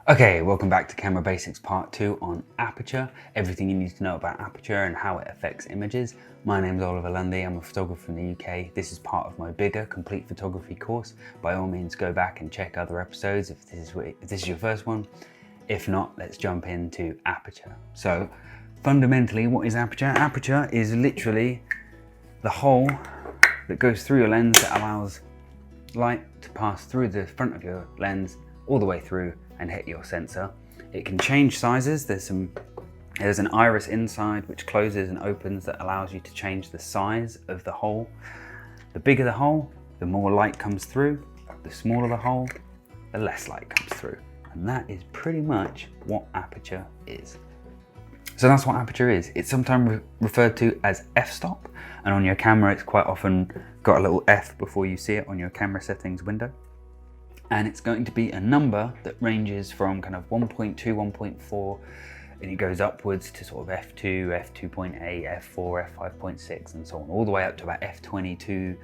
Okay, welcome back to Camera Basics Part 2 on Aperture. Everything you need to know about Aperture and how it affects images. My name's Oliver Lundy, I'm a photographer from the UK. This is part of my bigger complete photography course. By all means go back and check other episodes if this is your first one. If not, let's jump into Aperture. So fundamentally, what is Aperture? Aperture is literally the hole that goes through your lens that allows light to pass through the front of your lens all the way through and hit your sensor. It can change sizes. There's an iris inside which closes and opens that allows you to change the size of the hole. The bigger the hole, the more light comes through. The smaller the hole, the less light comes through. And that is pretty much what Aperture is. So that's what Aperture is. It's sometimes referred to as f-stop, and on your camera it's quite often got a little F before you see it on your camera settings window. And it's going to be a number that ranges from kind of 1.2, 1.4, and it goes upwards to sort of f2, f2.8, f4, f5.6, and so on, all the way up to about f22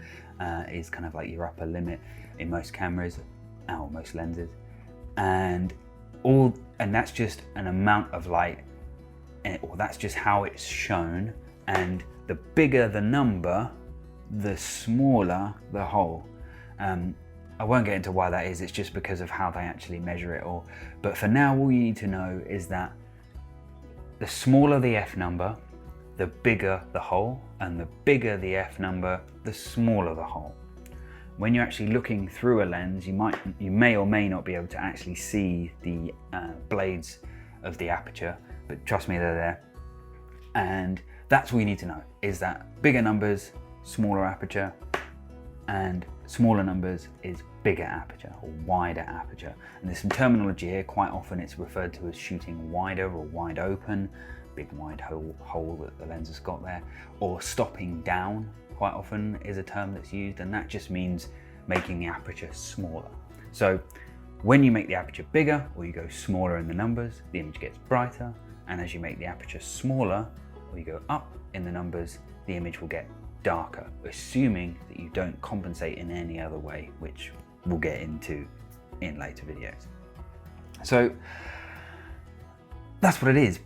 is kind of like your upper limit in most cameras, or most lenses, and that's just an amount of light, or that's just how it's shown. And the bigger the number, the smaller the hole. I won't get into why that is, it's just because of how they actually measure it all. But for now, all you need to know is that the smaller the f number, the bigger the hole, and the bigger the f number, the smaller the hole. When you're actually looking through a lens, you may or may not be able to actually see the blades of the aperture, but trust me, they're there. And that's all you need to know, is that bigger numbers, smaller aperture, and smaller numbers is bigger aperture or wider aperture. And there's some terminology here. Quite often it's referred to as shooting wider or wide open, big wide hole that the lens has got there, or stopping down quite often is a term that's used, and that just means making the aperture smaller. So when you make the aperture bigger, or you go smaller in the numbers, the image gets brighter, and as you make the aperture smaller, or you go up in the numbers, the image will get darker, assuming that you don't compensate in any other way, which we'll get into in later videos. So that's what it is.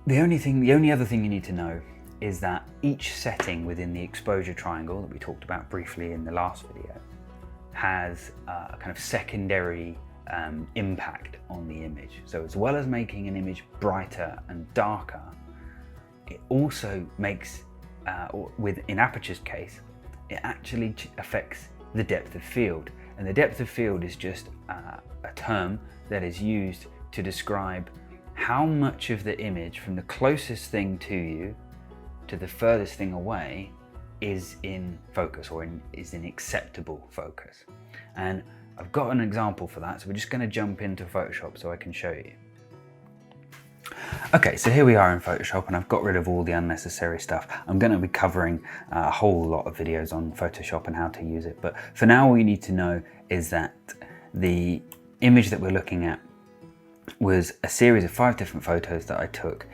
The only other thing you need to know is that each setting within the exposure triangle that we talked about briefly in the last video has a kind of secondary impact on the image. So as well as making an image brighter and darker, it also makes in Aperture's case, it actually affects the depth of field. And the depth of field is just a term that is used to describe how much of the image from the closest thing to you to the furthest thing away is in focus, or is in acceptable focus. And I've got an example for that, so we're just going to jump into Photoshop so I can show you. Okay, so here we are in Photoshop, and I've got rid of all the unnecessary stuff. I'm going to be covering a whole lot of videos on Photoshop and how to use it, but for now all you need to know is that the image that we're looking at was a series of 5 different photos that I took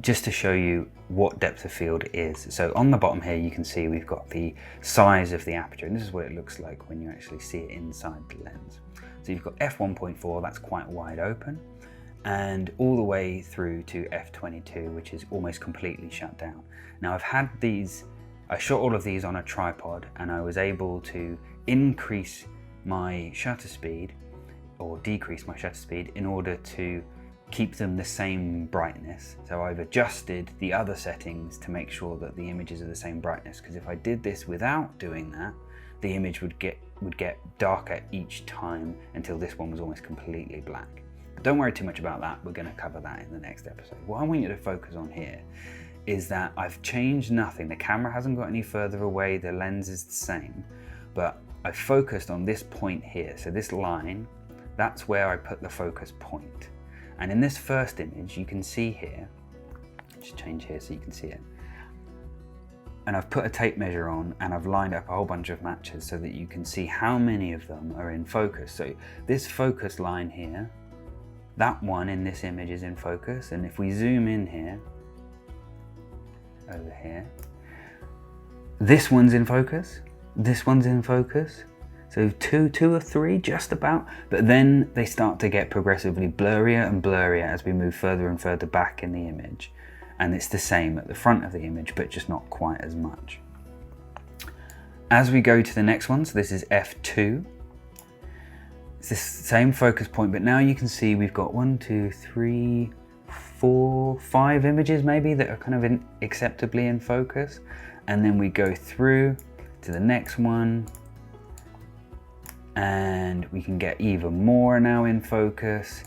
just to show you what depth of field is. So on the bottom here you can see we've got the size of the aperture, and this is what it looks like when you actually see it inside the lens. So you've got f1.4, that's quite wide open, and all the way through to f22, which is almost completely shut down. Now I shot all of these on a tripod, and I was able to increase my shutter speed or decrease my shutter speed in order to keep them the same brightness. So I've adjusted the other settings to make sure that the images are the same brightness, because if I did this without doing that, the image would get darker each time until this one was almost completely black. Don't worry too much about that, we're going to cover that in the next episode. What I want you to focus on here is that I've changed nothing. The camera hasn't got any further away, the lens is the same, but I've focused on this point here. So this line, that's where I put the focus point. And in this first image, you can see here, just change here so you can see it, and I've put a tape measure on and I've lined up a whole bunch of matches so that you can see how many of them are in focus. So this focus line here, that one in this image is in focus, and if we zoom in here, over here, this one's in focus, this one's in focus, So two or three, just about. But then they start to get progressively blurrier and blurrier as we move further and further back in the image. And it's the same at the front of the image, but just not quite as much. As we go to the next one, so this is f2. It's the same focus point, but now you can see we've got 1, 2, 3, 4, 5 images maybe that are kind of acceptably in focus. And then we go through to the next one, and we can get even more now in focus.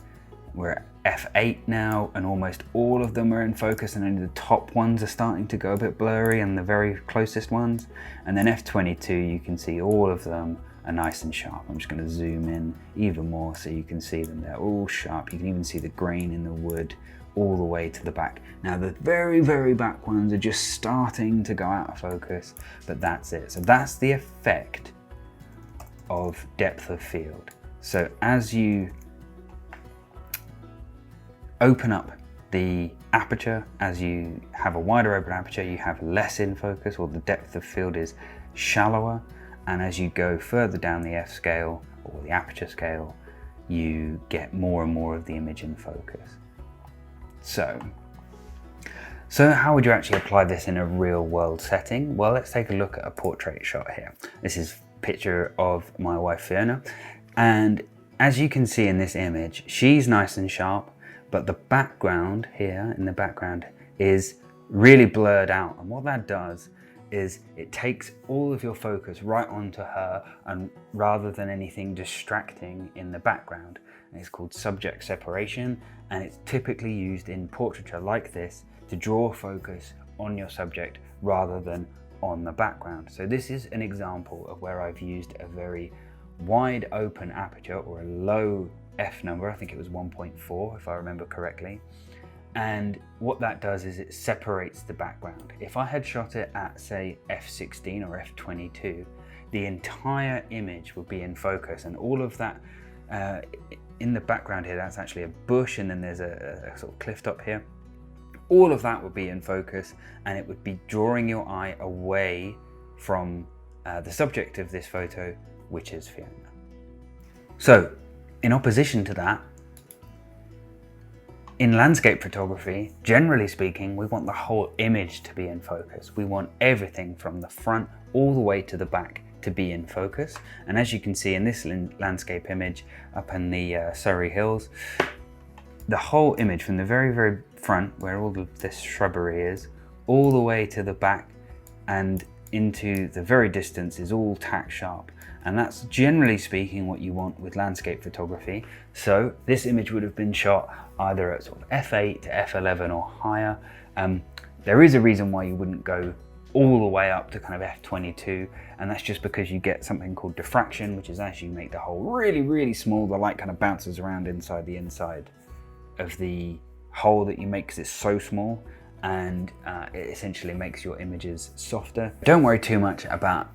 We're at f8 now, and almost all of them are in focus, and only the top ones are starting to go a bit blurry, and the very closest ones. And then f22, you can see all of them are nice and sharp. I'm just going to zoom in even more so you can see them. They're all sharp. You can even see the grain in the wood all the way to the back. Now the very, very back ones are just starting to go out of focus, but that's it. So that's the effect of depth of field. So as you open up the aperture, as you have a wider open aperture, you have less in focus, or the depth of field is shallower. And as you go further down the f scale, or the aperture scale, you get more and more of the image in focus. So how would you actually apply this in a real world setting? Well, let's take a look at a portrait shot here. This is a picture of my wife Fiona, and as you can see in this image, she's nice and sharp, but the background here in the background is really blurred out. And what that does is it takes all of your focus right onto her, and rather than anything distracting in the background. And it's called subject separation, and it's typically used in portraiture like this to draw focus on your subject rather than on the background. So this is an example of where I've used a very wide open aperture, or a low f number. I think it was 1.4 if I remember correctly. And what that does is it separates the background. If I had shot it at, say, f16 or f22, the entire image would be in focus, and all of that in the background here, that's actually a bush, and then there's a sort of cliff top here. All of that would be in focus, and it would be drawing your eye away from the subject of this photo, which is Fiona. So, in opposition to that, in landscape photography, generally speaking, we want the whole image to be in focus. We want everything from the front all the way to the back to be in focus. And as you can see in this landscape image up in the Surrey Hills, the whole image from the very, very front, where all of this shrubbery is, all the way to the back and into the very distance is all tack sharp. And that's generally speaking what you want with landscape photography. So this image would have been shot either at sort of f8 to f11 or higher. There is a reason why you wouldn't go all the way up to kind of f22, and that's just because you get something called diffraction, which is as you make the hole really, really small, the light kind of bounces around inside the inside of the hole that you make because it's so small, and it essentially makes your images softer. Don't worry too much about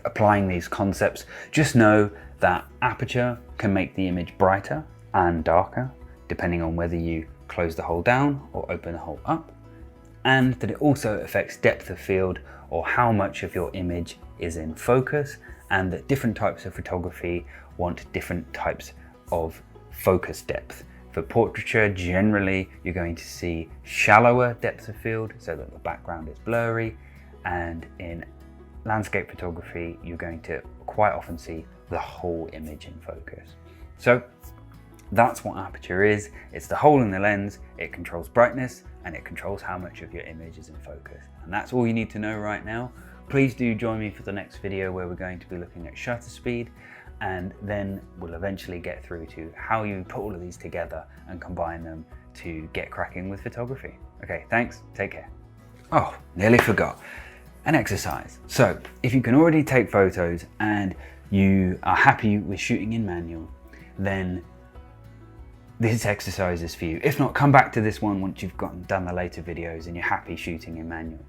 applying these concepts. Just know that aperture can make the image brighter and darker depending on whether you close the hole down or open the hole up, and that it also affects depth of field, or how much of your image is in focus, and that different types of photography want different types of focus depth. For portraiture, generally you're going to see shallower depth of field so that the background is blurry, and in landscape photography you're going to quite often see the whole image in focus. So that's what aperture is. It's the hole in the lens. It controls brightness, and it controls how much of your image is in focus. And that's all you need to know right now. Please do join me for the next video, where we're going to be looking at shutter speed, and then we'll eventually get through to how you put all of these together and combine them to get cracking with photography. Okay, thanks, take care. Oh, nearly forgot. An exercise. So if you can already take photos and you are happy with shooting in manual, then this exercise is for you. If not, come back to this one once you've done the later videos and you're happy shooting in manual.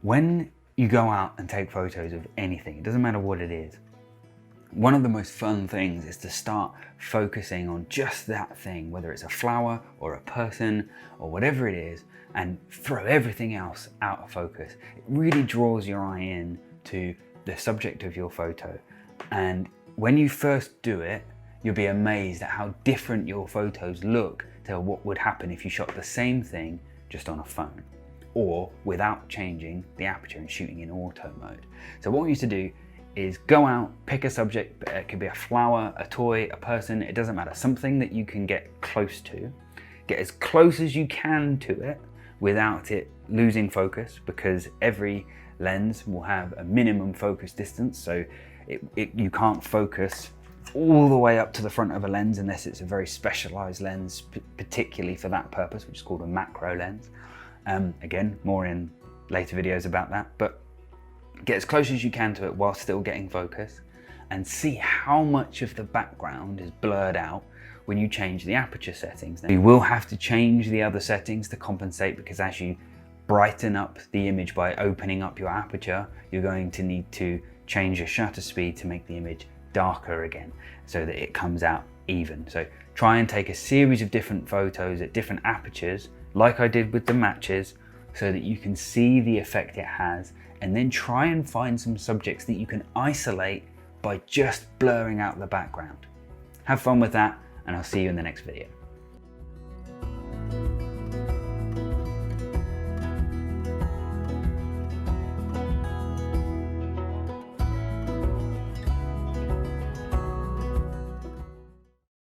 When you go out and take photos of anything, it doesn't matter what it is, one of the most fun things is to start focusing on just that thing, whether it's a flower or a person or whatever it is, and throw everything else out of focus. It really draws your eye in to the subject of your photo, And when you first do it, you'll be amazed at how different your photos look to what would happen if you shot the same thing just on a phone or without changing the aperture and shooting in auto mode. So what we used to do is go out, pick a subject. It could be a flower, a toy, a person, it doesn't matter. Something that you can get close to. Get as close as you can to it without it losing focus, because every lens will have a minimum focus distance. So you can't focus all the way up to the front of a lens unless it's a very specialized lens, particularly for that purpose, which is called a macro lens. Again, more in later videos about that, but get as close as you can to it while still getting focus, and see how much of the background is blurred out when you change the aperture settings. Now, you will have to change the other settings to compensate, because as you brighten up the image by opening up your aperture, you're going to need to change your shutter speed to make the image darker again so that it comes out even. So try and take a series of different photos at different apertures, like I did with the matches, so that you can see the effect it has, and then try and find some subjects that you can isolate by just blurring out the background. Have fun with that, and I'll see you in the next video.